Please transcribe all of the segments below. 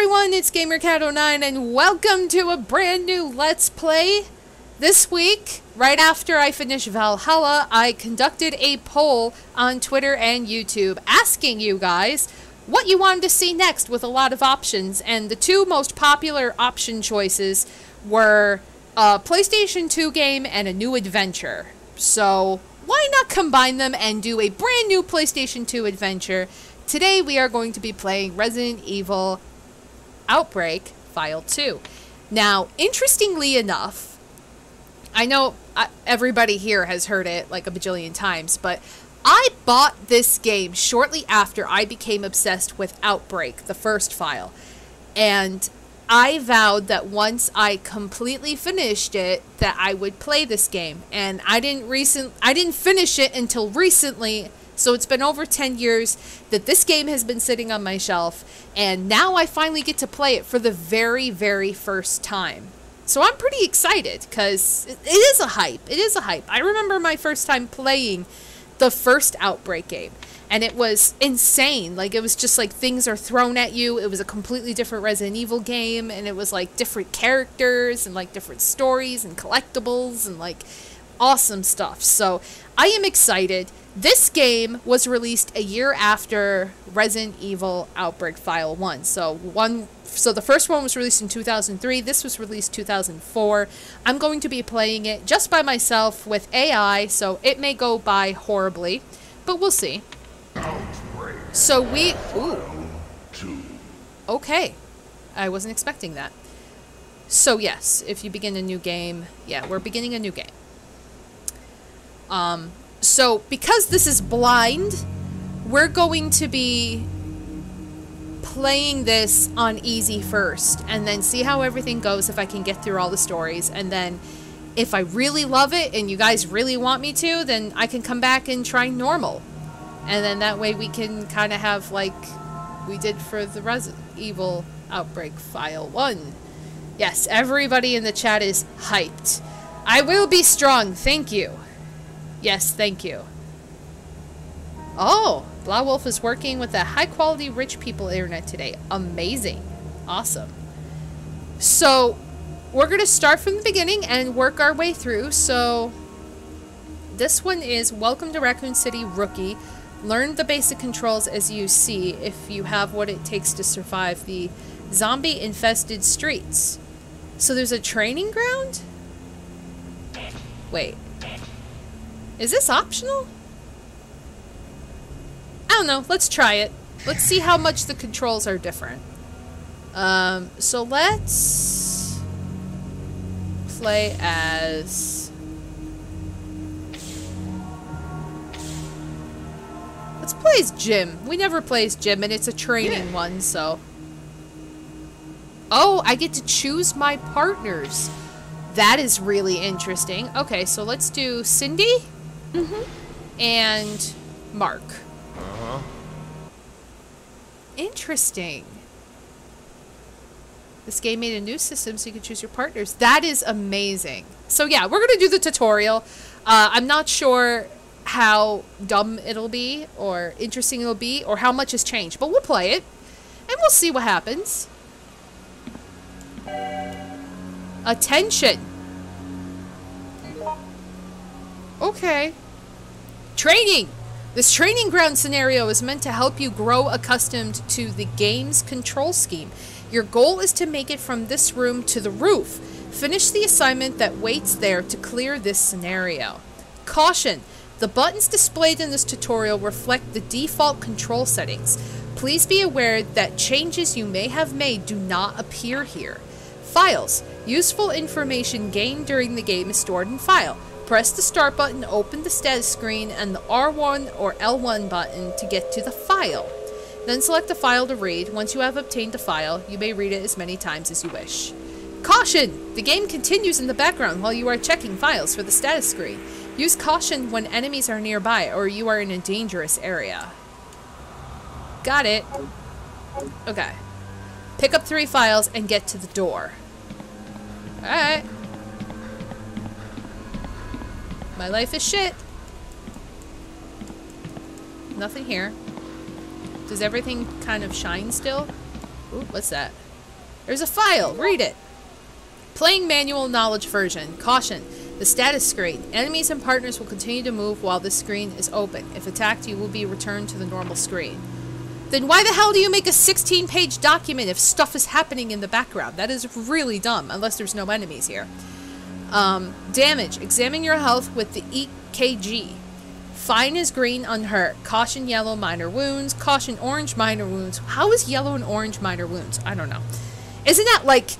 everyone, it's GamerCat09 and welcome to a brand new Let's Play. This week, right after I finished Valhalla, I conducted a poll on Twitter and YouTube asking you guys what you wanted to see next with a lot of options, and the two most popular option choices were a PlayStation 2 game and a new adventure. So why not combine them and do a brand new PlayStation 2 adventure? Today we are going to be playing Resident Evil Outbreak File 2. Now, interestingly enough, I know everybody here has heard it like a bajillion times, but I bought this game shortly after I became obsessed with Outbreak, the first file. And I vowed that once I completely finished it, that I would play this game. And I didn't finish it until recently. So it's been over 10 years that this game has been sitting on my shelf, and now I finally get to play it for the very, very first time. So I'm pretty excited, because it is a hype. It is a hype. I remember my first time playing the first Outbreak game, and it was insane. Like, it was just like things are thrown at you. It was a completely different Resident Evil game, and it was like different characters and like different stories and collectibles and like awesome stuff. So I am excited. This game was released a year after Resident Evil Outbreak File 1. So the first one was released in 2003. This was released 2004. I'm going to be playing it just by myself with AI, so it may go by horribly, but we'll see. Outbreak. So we... Ooh. File 2. Okay. I wasn't expecting that. So yes, if you begin a new game... Yeah, we're beginning a new game. So, because this is blind, we're going to be playing this on easy first, and then see how everything goes if I can get through all the stories, and then if I really love it and you guys really want me to, then I can come back and try normal. And then that way we can kind of have like we did for the Resident Evil Outbreak File 1. Yes, everybody in the chat is hyped. I will be strong, thank you. Yes, thank you. Oh, Blah Wolf is working with the high-quality rich people internet today. Amazing. Awesome. So, we're going to start from the beginning and work our way through. So, this one is Welcome to Raccoon City Rookie. Learn the basic controls as you see if you have what it takes to survive the zombie-infested streets. So, there's a training ground? Wait. Is this optional? I don't know. Let's try it. Let's see how much the controls are different. So let's play as... Let's play as Jim. We never play as Jim, and it's a training one, so... Oh, I get to choose my partners. That is really interesting. Okay, so let's do Cindy. And Mark. Interesting. This game made a new system so you can choose your partners. That is amazing. So yeah, we're going to do the tutorial. I'm not sure how dumb it'll be or interesting it'll be or how much has changed, but we'll play it and we'll see what happens. Attention. Okay. Training! This training ground scenario is meant to help you grow accustomed to the game's control scheme. Your goal is to make it from this room to the roof. Finish the assignment that waits there to clear this scenario. Caution! The buttons displayed in this tutorial reflect the default control settings. Please be aware that changes you may have made do not appear here. Files. Useful information gained during the game is stored in File. Press the start button, open the status screen, and the R1 or L1 button to get to the file. Then select the file to read. Once you have obtained the file, you may read it as many times as you wish. Caution! The game continues in the background while you are checking files for the status screen. Use caution when enemies are nearby or you are in a dangerous area. Got it. Okay. Pick up 3 files and get to the door. Alright. My life is shit. Nothing here. Does everything kind of shine still? Ooh, what's that? There's a file. Read it. Playing manual knowledge version. Caution. The status screen. Enemies and partners will continue to move while this screen is open. If attacked, you will be returned to the normal screen. Then why the hell do you make a 16-page document if stuff is happening in the background? That is really dumb, unless there's no enemies here. Damage. Examine your health with the EKG. Fine is green, unhurt. Caution yellow, minor wounds. Caution orange, minor wounds. How is yellow and orange minor wounds? I don't know. Isn't that like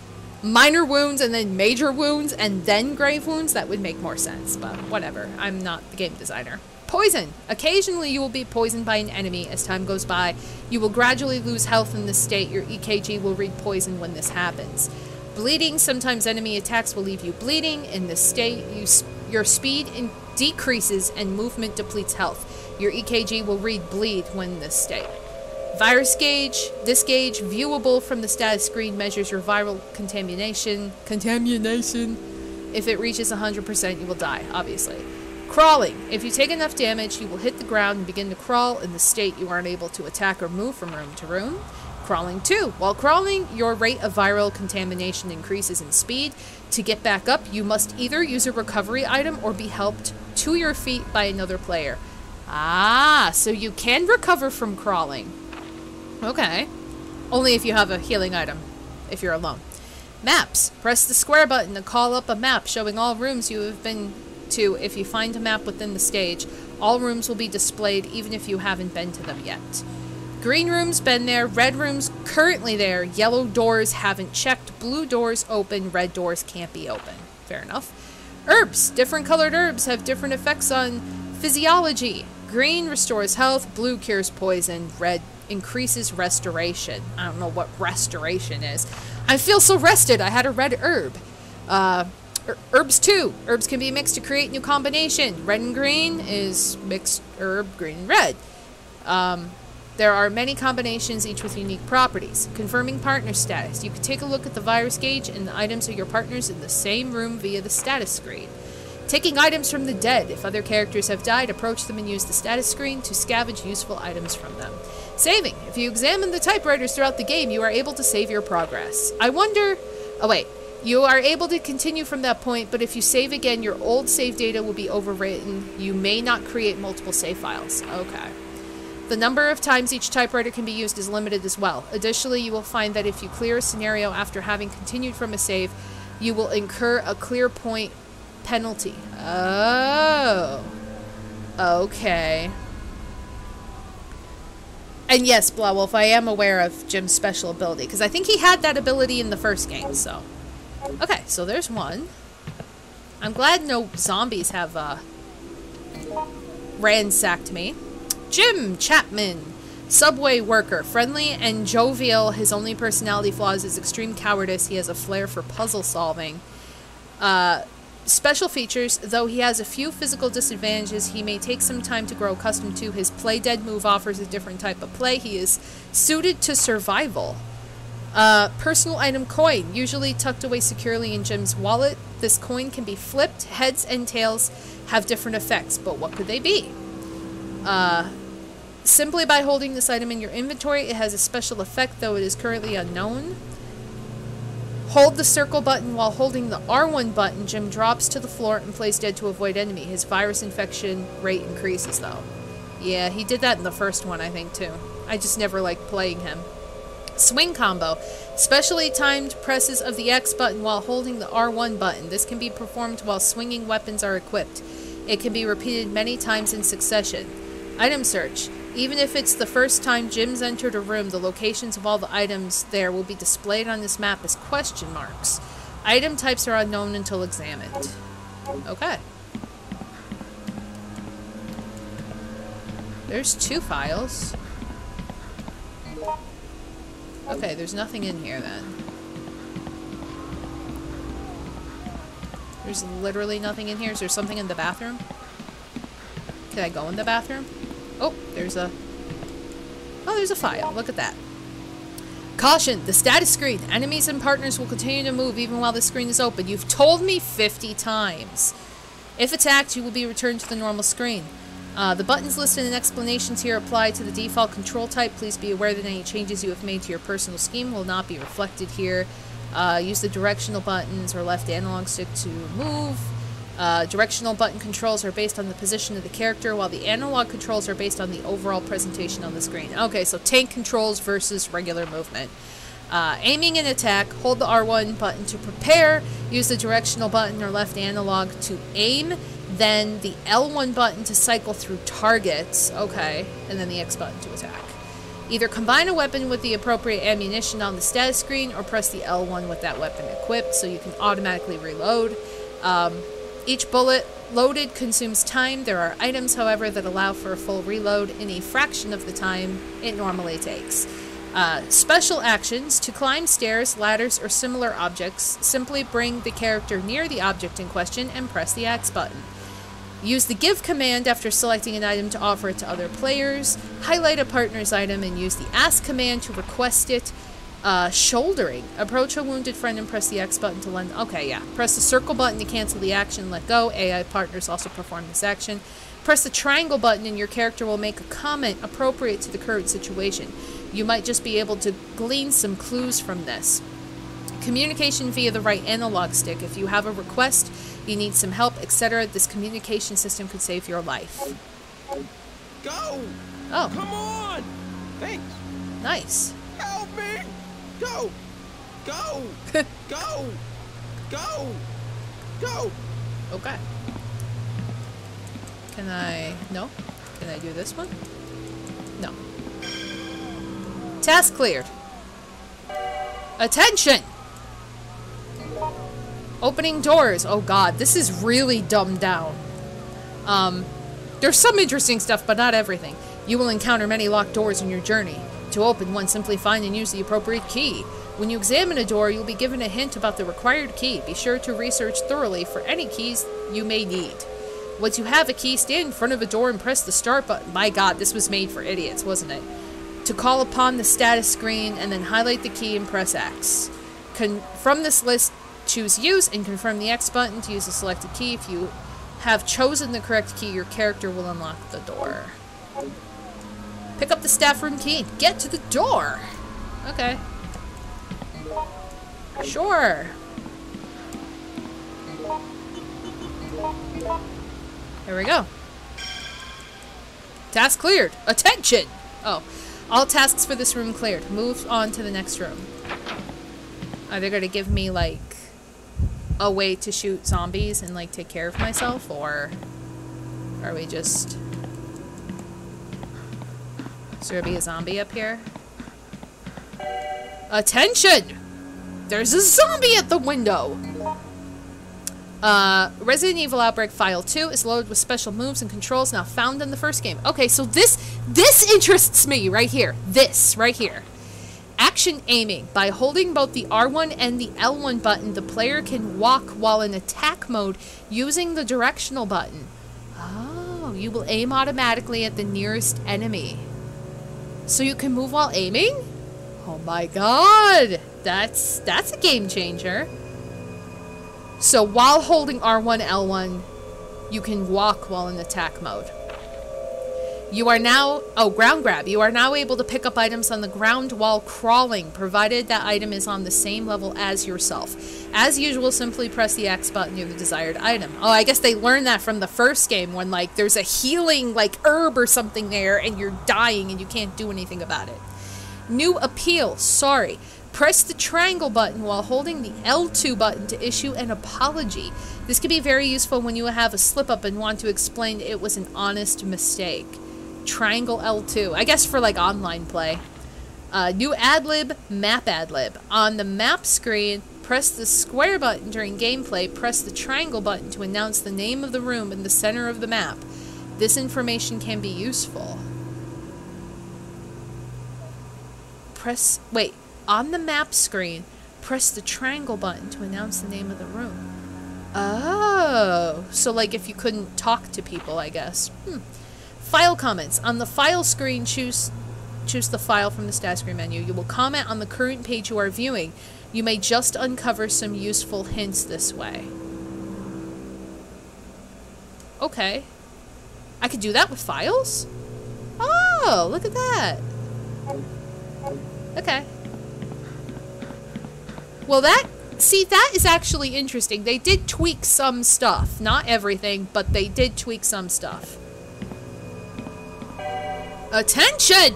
minor wounds and then major wounds and then grave wounds? That would make more sense, but whatever. I'm not the game designer. Poison. Occasionally you will be poisoned by an enemy as time goes by. You will gradually lose health in this state. Your EKG will read poison when this happens. Bleeding. Sometimes enemy attacks will leave you bleeding. In this state, your speed decreases and movement depletes health. Your EKG will read bleed when in this state. Virus gauge. This gauge, viewable from the status screen, measures your viral contamination. If it reaches 100%, you will die, obviously. Crawling. If you take enough damage, you will hit the ground and begin to crawl. In this state, you aren't able to attack or move from room to room. Crawling 2. While crawling, your rate of viral contamination increases in speed. To get back up, you must either use a recovery item or be helped to your feet by another player. Ah, so you can recover from crawling. Okay. Only if you have a healing item, if you're alone. Maps. Press the square button to call up a map showing all rooms you have been to. If you find a map within the stage, all rooms will be displayed even if you haven't been to them yet. Green rooms, been there. Red rooms, currently there. Yellow doors, haven't checked. Blue doors, open. Red doors, can't be open. Fair enough. Herbs. Different colored herbs have different effects on physiology. Green restores health. Blue cures poison. Red increases restoration. I don't know what restoration is. I feel so rested. I had a red herb. Herbs too. Herbs can be mixed to create new combination. Red and green is mixed herb, green and red. There are many combinations, each with unique properties. Confirming partner status. You can take a look at the virus gauge and the items of your partners in the same room via the status screen. Taking items from the dead. If other characters have died, approach them and use the status screen to scavenge useful items from them. Saving. If you examine the typewriters throughout the game, you are able to save your progress. I wonder... Oh, wait. You are able to continue from that point, but if you save again, your old save data will be overwritten. You may not create multiple save files. Okay. The number of times each typewriter can be used is limited as well. Additionally, you will find that if you clear a scenario after having continued from a save, you will incur a clear point penalty. Oh. Okay. And yes, Blawwolf, I am aware of Jim's special ability, because I think he had that ability in the first game, so. Okay, so there's one. I'm glad no zombies have, ransacked me. Jim Chapman, subway worker, friendly and jovial. His only personality flaw is his extreme cowardice. He has a flair for puzzle solving. Special features, though he has a few physical disadvantages, he may take some time to grow accustomed to. His play dead move offers a different type of play. He is suited to survival. Personal item coin, usually tucked away securely in Jim's wallet. This coin can be flipped. Heads and tails have different effects, but what could they be? Simply by holding this item in your inventory, it has a special effect, though it is currently unknown. Hold the circle button while holding the R1 button. Jim drops to the floor and plays dead to avoid enemy. His virus infection rate increases, though. Yeah, he did that in the first one, I think, too. I just never liked playing him. Swing combo. Specially timed presses of the X button while holding the R1 button. This can be performed while swinging weapons are equipped. It can be repeated many times in succession. Item search. Even if it's the first time Jim's entered a room, the locations of all the items there will be displayed on this map as question marks. Item types are unknown until examined. Okay. There's 2 files. Okay, there's nothing in here then. There's literally nothing in here. Is there something in the bathroom? Can I go in the bathroom? Oh, there's a... Oh, there's a file. Look at that. Caution! The status screen. Enemies and partners will continue to move even while the screen is open. You've told me 50 times. If attacked, you will be returned to the normal screen. The buttons listed in explanations here apply to the default control type. Please be aware that any changes you have made to your personal scheme will not be reflected here. Use the directional buttons or left analog stick to move. Directional button controls are based on the position of the character, while the analog controls are based on the overall presentation on the screen. Okay, so tank controls versus regular movement. Aiming and attack, hold the R1 button to prepare, use the directional button or left analog to aim, then the L1 button to cycle through targets, okay, and then the X button to attack. Either combine a weapon with the appropriate ammunition on the status screen or press the L1 with that weapon equipped so you can automatically reload. Each bullet loaded consumes time. There are items, however, that allow for a full reload in a fraction of the time it normally takes. Special actions: to climb stairs, ladders, or similar objects, simply bring the character near the object in question and press the X button. Use the give command after selecting an item to offer it to other players. Highlight a partner's item and use the ask command to request it. Shouldering. Approach a wounded friend and press the X button to lend... Okay, yeah. Press the circle button to cancel the action, let go. AI partners also perform this action. Press the triangle button and your character will make a comment appropriate to the current situation. You might just be able to glean some clues from this. Communication via the right analog stick. If you have a request, you need some help, etc., this communication system could save your life. Go! Oh. Come on! Thanks. Nice. Help me! Go! Go! Go! Go! Go! Okay. Can I... No? Can I do this one? No. Task cleared. Attention! Opening doors. Oh god, this is really dumbed down. There's some interesting stuff, but not everything. You will encounter many locked doors in your journey. To open one, simply find and use the appropriate key. When you examine a door, you'll be given a hint about the required key. Be sure to research thoroughly for any keys you may need. Once you have a key, stand in front of a door and press the start button. My god, this was made for idiots, wasn't it? To call upon the status screen, and then highlight the key and press X. From this list, choose Use and confirm the X button to use the selected key. If you have chosen the correct key, your character will unlock the door. Pick up the staff room key and get to the door. Okay. Sure. Here we go. Task cleared. Attention! Oh. All tasks for this room cleared. Move on to the next room. Are they going to give me, like, a way to shoot zombies and, like, take care of myself? Or are we just... Is there gonna be a zombie up here? Attention! There's a zombie at the window! Resident Evil Outbreak File 2 is loaded with special moves and controls now found in the first game. Okay, so this interests me right here. This, right here. Action aiming. By holding both the R1 and the L1 button, the player can walk while in attack mode using the directional button. Oh, you will aim automatically at the nearest enemy. So you can move while aiming? Oh my god! That's a game changer. So while holding R1, L1, you can walk while in attack mode. You are now... Oh, ground grab. You are now able to pick up items on the ground while crawling, provided that item is on the same level as yourself. As usual, simply press the X button near the desired item. Oh, I guess they learned that from the first game when, like, there's a healing, like, herb or something there and you're dying and you can't do anything about it. New appeal. Sorry. Press the triangle button while holding the L2 button to issue an apology. This can be very useful when you have a slip-up and want to explain it was an honest mistake. Triangle L2. I guess for, like, online play. New ad-lib, map ad-lib. On the map screen, press the square button during gameplay. Press the triangle button to announce the name of the room in the center of the map. This information can be useful. Wait. On the map screen, press the triangle button to announce the name of the room. Oh. So, like, if you couldn't talk to people, I guess. File comments. On the file screen, choose the file from the status screen menu. You will comment on the current page you are viewing. You may just uncover some useful hints this way. Okay. I could do that with files? Oh, look at that. Okay. Well, that is actually interesting. They did tweak some stuff. Not everything, but they did tweak some stuff. Attention!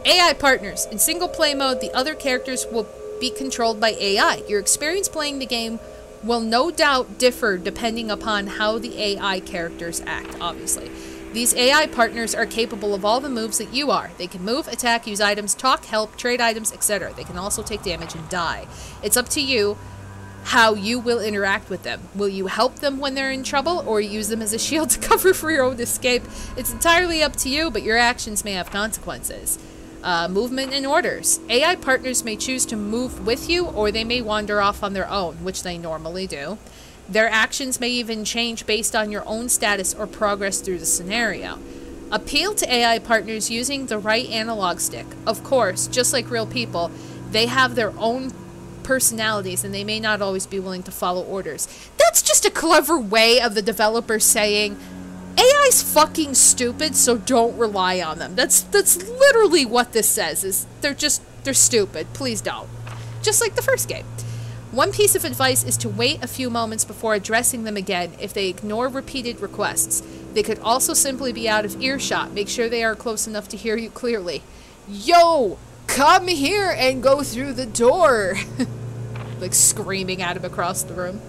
AI partners. In single play mode, the other characters will be controlled by AI. Your experience playing the game will no doubt differ depending upon how the AI characters act, obviously. These AI partners are capable of all the moves that you are. They can move, attack, use items, talk, help, trade items, etc. They can also take damage and die. It's up to you how you will interact with them. Will you help them when they're in trouble, or use them as a shield to cover for your own escape? It's entirely up to you, but your actions may have consequences. Movement and orders. AI partners may choose to move with you, or they may wander off on their own, which they normally do. Their actions may even change based on your own status or progress through the scenario. Appeal to AI partners using the right analog stick. Of course, just like real people, they have their own personalities and they may not always be willing to follow orders. That's just a clever way of the developer saying, AI's fucking stupid, so don't rely on them. That's literally what this says, is they're stupid. Please don't. Just like the first game. One piece of advice is to wait a few moments before addressing them again if they ignore repeated requests. They could also simply be out of earshot. Make sure they are close enough to hear you clearly. Yo, come here and go through the door. Like screaming at him across the room.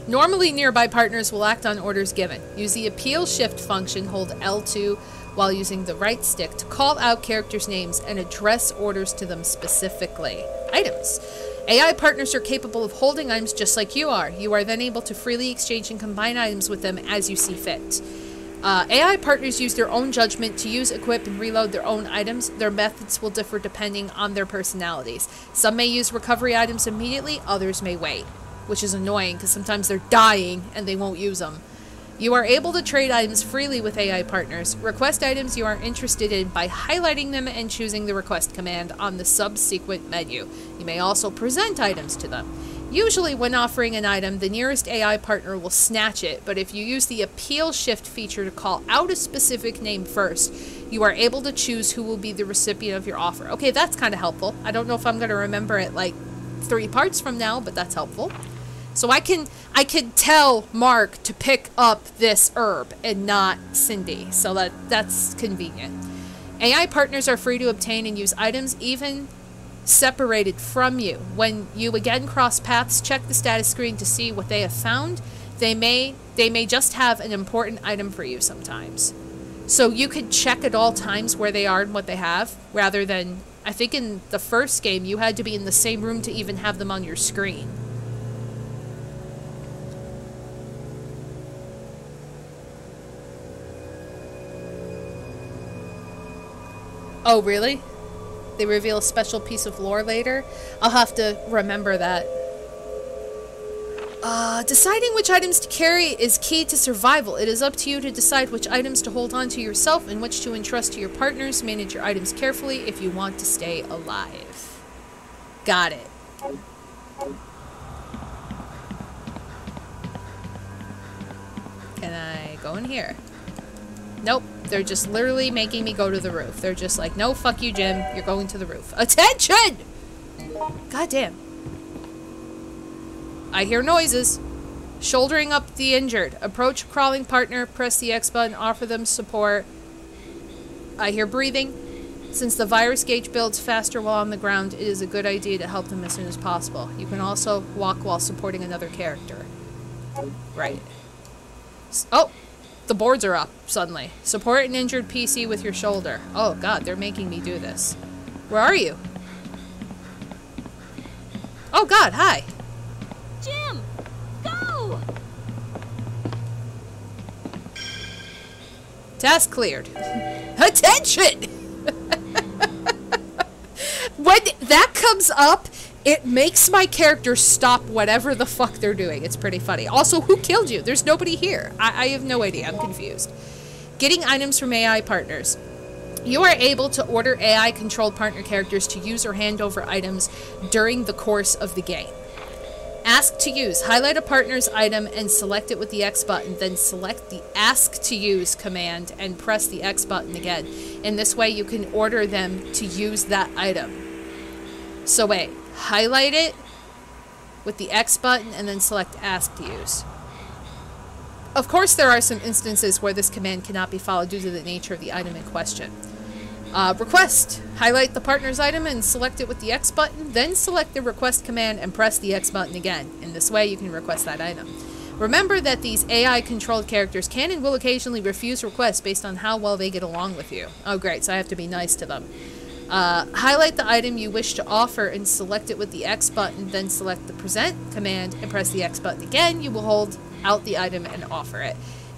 Normally, nearby partners will act on orders given. Use the appeal shift function, hold L2 while using the right stick to call out characters' names and address orders to them specifically. Items. AI partners are capable of holding items just like you are. You are then able to freely exchange and combine items with them as you see fit. AI partners use their own judgment to use, equip, and reload their own items. Their methods will differ depending on their personalities. Some may use recovery items immediately, others may wait. Which is annoying because sometimes they're dying and they won't use them. You are able to trade items freely with AI partners. Request items you are interested in by highlighting them and choosing the request command on the subsequent menu. You may also present items to them. Usually when offering an item, the nearest AI partner will snatch it, but if you use the appeal shift feature to call out a specific name first, you are able to choose who will be the recipient of your offer. Okay, that's kind of helpful. I don't know if I'm going to remember it like 3 parts from now, but that's helpful. So I can tell Mark to pick up this herb and not Cindy. So that's convenient. AI partners are free to obtain and use items even separated from you. When you again cross paths, check the status screen to see what they have found. They may just have an important item for you sometimes. So you could check at all times where they are and what they have, rather than, I think in the first game you had to be in the same room to even have them on your screen. Oh, really? They reveal a special piece of lore later? I'll have to remember that. Deciding which items to carry is key to survival. It is up to you to decide which items to hold on to yourself and which to entrust to your partners. Manage your items carefully if you want to stay alive. Got it. Can I go in here? Nope. They're just literally making me go to the roof. They're just like, no, fuck you, Jim. You're going to the roof. Attention! God damn. I hear noises. Shouldering up the injured. Approach a crawling partner. Press the X button. Offer them support. I hear breathing. Since the virus gauge builds faster while on the ground, it is a good idea to help them as soon as possible. You can also walk while supporting another character. Right. Oh! The boards are up, suddenly. Support an injured PC with your shoulder. Oh god, they're making me do this. Where are you? Oh god, hi! Jim! Go! Task cleared. Attention! When that comes up, it makes my character stop whatever the fuck they're doing. It's pretty funny. Also, who killed you? There's nobody here. I have no idea. I'm confused. Getting items from AI partners. You are able to order AI-controlled partner characters to use or hand over items during the course of the game. Ask to use. Highlight a partner's item and select it with the X button, then select the Ask to Use command and press the X button again. In this way, you can order them to use that item. So wait, highlight it with the X button and then select Ask to Use. Of course, there are some instances where this command cannot be followed due to the nature of the item in question. Request. Highlight the partner's item and select it with the X button, then select the request command and press the X button again. In this way, you can request that item. Remember that these AI-controlled characters can and will occasionally refuse requests based on how well they get along with you. Oh, great, so I have to be nice to them. Highlight the item you wish to offer and select it with the X button, then select the present command and press the X button again. You will hold out the item and offer it.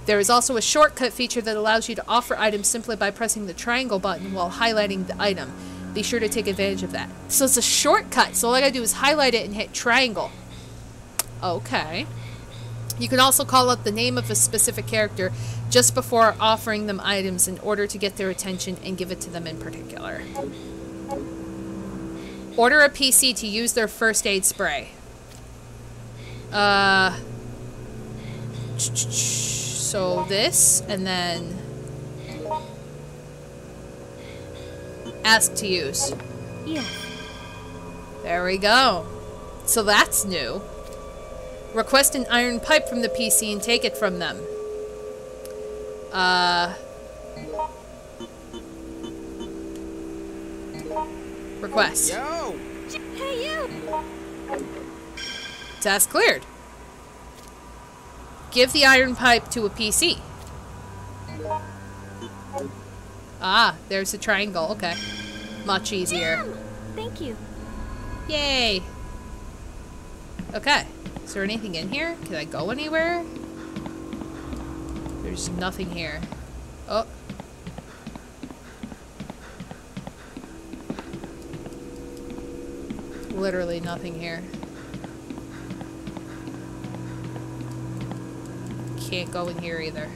There is also a shortcut feature that allows you to offer items simply by pressing the triangle button while highlighting the item. Be sure to take advantage of that. So it's a shortcut, so all I gotta do is highlight it and hit triangle. Okay. You can also call out the name of a specific character just before offering them items in order to get their attention and give it to them in particular. Order a PC to use their first aid spray. So this, and then ask to use. Yeah. There we go. So that's new. Request an iron pipe from the PC and take it from them. Request. Yo! Hey, you! Task cleared. Give the iron pipe to a PC. Ah, there's a triangle. Okay. Much easier. Jim! Thank you. Yay. Okay. Is there anything in here? Can I go anywhere? There's nothing here. Oh. Literally nothing here. Can't go in here either.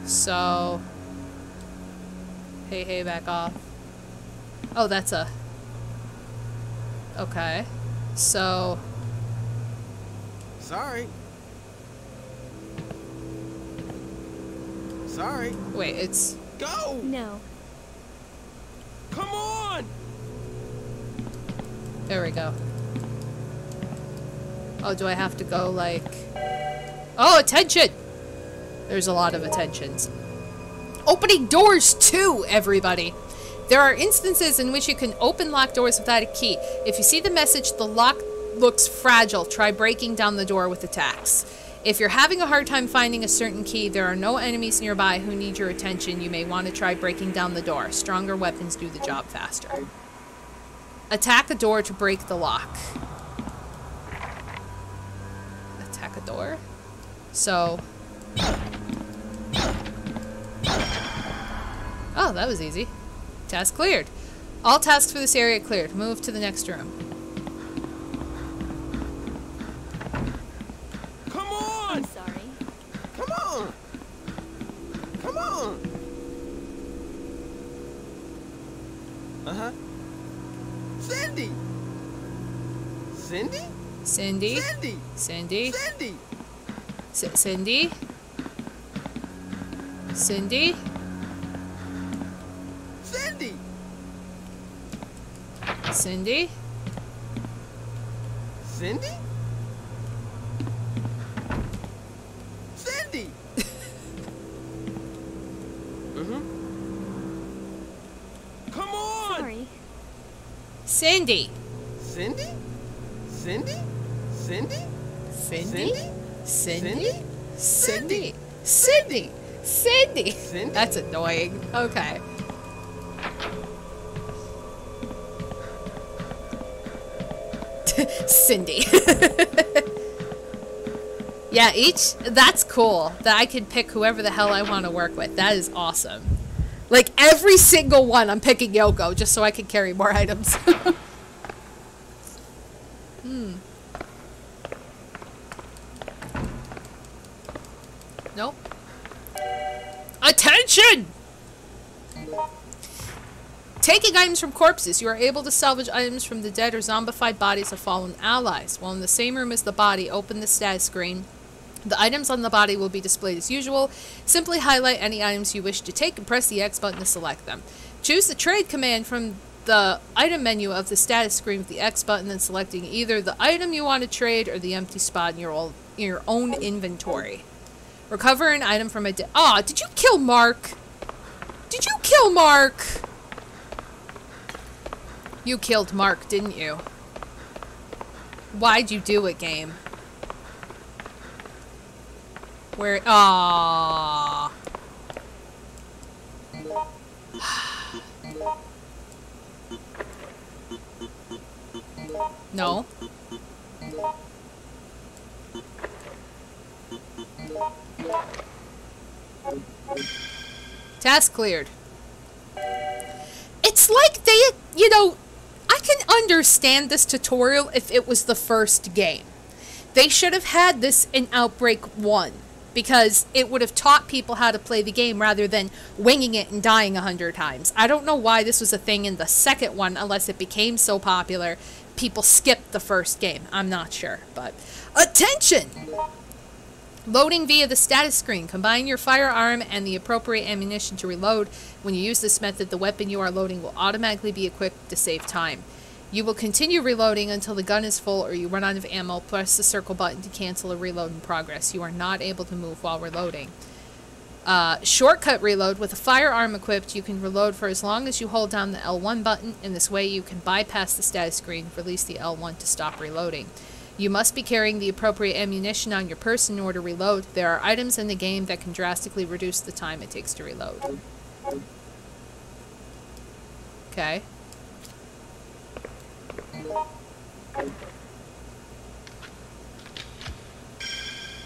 So, hey, back off. Oh, that's a... Okay. So... Sorry. Sorry. Wait, it's... Go! No. Come on! There we go. Oh, do I have to go, like... Oh, attention! There's a lot of attentions. Opening doors, too, everybody! There are instances in which you can open locked doors without a key. If you see the message, the lock looks fragile, try breaking down the door with attacks. If you're having a hard time finding a certain key, there are no enemies nearby who need your attention, you may want to try breaking down the door. Stronger weapons do the job faster. Attack a door to break the lock. Attack a door? So... Oh, that was easy. Task cleared. All tasks for this area cleared. Move to the next room. Come on! I'm sorry. Come on! Come on! Uh-huh. Cindy! Cindy? Cindy? Cindy! Cindy? Cindy! Cindy? Cindy? Cindy! Cindy? Cindy? Cindy! Mm-hmm. Come on! Sorry. Cindy? Cindy? Cindy? Cindy? Cindy? Cindy? Cindy? Cindy? Cindy? Cindy? That's annoying. Okay. Cindy. Yeah, that's cool. That I can pick whoever the hell I want to work with. That is awesome. Like, every single one, I'm picking Yoko, just so I can carry more items. Nope. Attention! Taking items from corpses. You are able to salvage items from the dead or zombified bodies of fallen allies. While in the same room as the body, open the status screen. The items on the body will be displayed as usual. Simply highlight any items you wish to take and press the X button to select them. Choose the trade command from the item menu of the status screen with the X button, then selecting either the item you want to trade or the empty spot in your own inventory. Recover an item from a did you kill Mark? Did you kill Mark? You killed Mark, didn't you? Why'd you do it, game? Where? Ah. No. Task cleared. It's like they, you know, I can understand this tutorial if it was the first game. They should have had this in Outbreak 1, because it would have taught people how to play the game rather than winging it and dying 100 times. I don't know why this was a thing in the second one, unless it became so popular people skipped the first game. I'm not sure, but attention! Loading via the status screen. Combine your firearm and the appropriate ammunition to reload. When you use this method, the weapon you are loading will automatically be equipped to save time. You will continue reloading until the gun is full or you run out of ammo. Press the circle button to cancel a reload in progress. You are not able to move while reloading. Shortcut reload. With a firearm equipped, you can reload for as long as you hold down the L1 button. In this way, you can bypass the status screen, release the L1 to stop reloading. You must be carrying the appropriate ammunition on your person in order to reload. There are items in the game that can drastically reduce the time it takes to reload. Okay.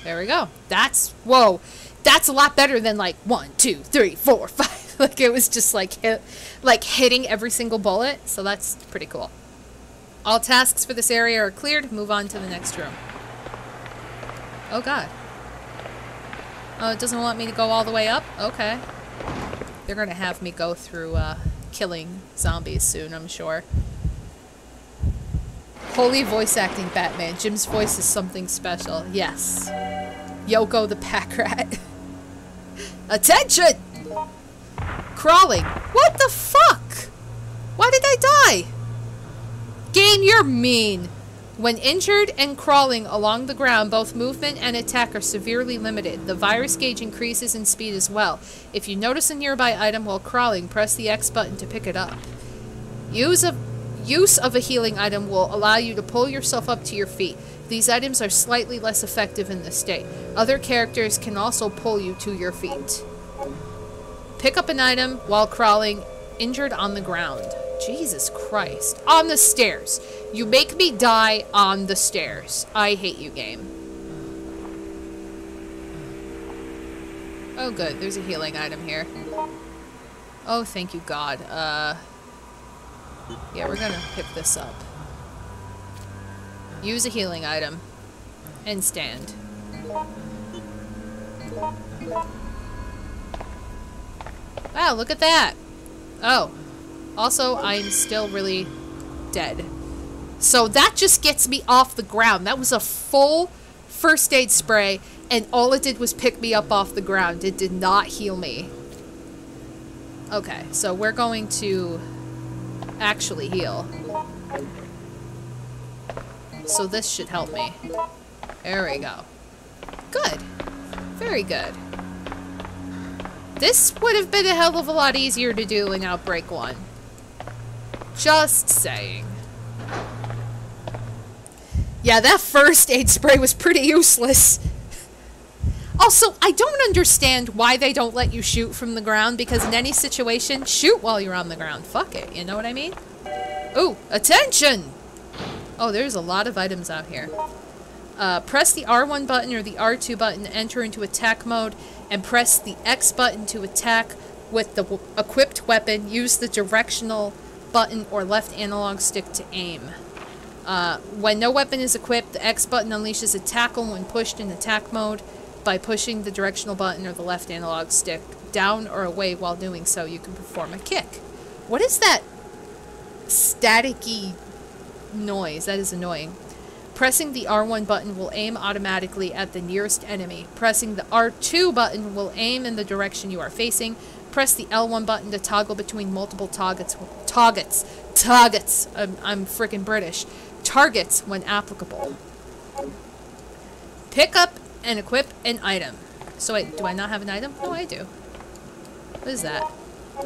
There we go. That's, whoa. That's a lot better than like 1, 2, 3, 4, 5. Like it was just like hitting every single bullet. So that's pretty cool. All tasks for this area are cleared. Move on to the next room. Oh god. Oh, it doesn't want me to go all the way up? Okay. They're gonna have me go through killing zombies soon, I'm sure. Holy voice acting Batman. Jim's voice is something special. Yes. Yoko the pack rat. Attention! Crawling. What the fuck? Why did I die? Game, you're mean. When injured and crawling along the ground, both movement and attack are severely limited. The virus gauge increases in speed as well. If you notice a nearby item while crawling, press the X button to pick it up. Use of a healing item will allow you to pull yourself up to your feet. These items are slightly less effective in this state. Other characters can also pull you to your feet. Pick up an item while crawling, injured on the ground. Jesus Christ. On the stairs. You make me die on the stairs. I hate you, game. Oh, good. There's a healing item here. Oh, thank you, God. Yeah, we're gonna pick this up. Use a healing item. And stand. Wow, look at that. Oh. Also, I'm still really dead. So that just gets me off the ground. That was a full first aid spray, and all it did was pick me up off the ground. It did not heal me. Okay, so we're going to actually heal. So this should help me. There we go. Good. Very good. This would have been a hell of a lot easier to do in Outbreak 1. Just saying. Yeah, that first aid spray was pretty useless. Also, I don't understand why they don't let you shoot from the ground, because in any situation, shoot while you're on the ground. Fuck it, you know what I mean? Ooh, attention! Oh, there's a lot of items out here. Press the R1 button or the R2 button to enter into attack mode, and press the X button to attack with the equipped weapon. Use the directional button or left analog stick to aim. When no weapon is equipped, the X button unleashes a tackle when pushed in attack mode. By pushing the directional button or the left analog stick down or away while doing so, you can perform a kick. What is that staticky noise. That is annoying. Pressing the R1 button will aim automatically at the nearest enemy. Pressing the R2 button will aim in the direction you are facing. Press the L1 button to toggle between multiple targets. I'm freaking British. Targets when applicable. Pick up and equip an item. So wait, do I not have an item? No, I do. What is that?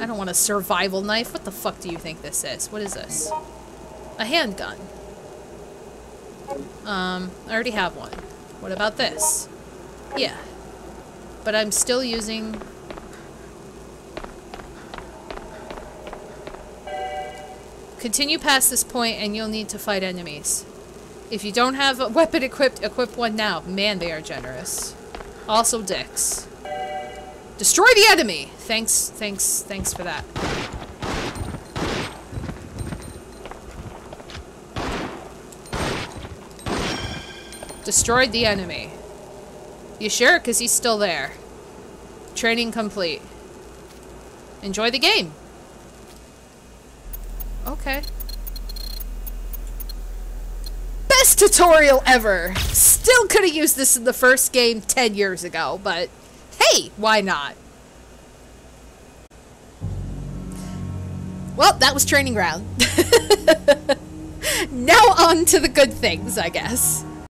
I don't want a survival knife. What the fuck do you think this is? What is this? A handgun. I already have one. What about this? Yeah. But I'm still using... Continue past this point and you'll need to fight enemies. If you don't have a weapon equipped, equip one now. Man, they are generous. Also dicks. Destroy the enemy! Thanks for that. Destroyed the enemy. You sure? Because he's still there. Training complete. Enjoy the game. Okay. Best tutorial ever! Still could have used this in the first game 10 years ago, but hey, why not? Well, that was training ground. Now on to the good things, I guess.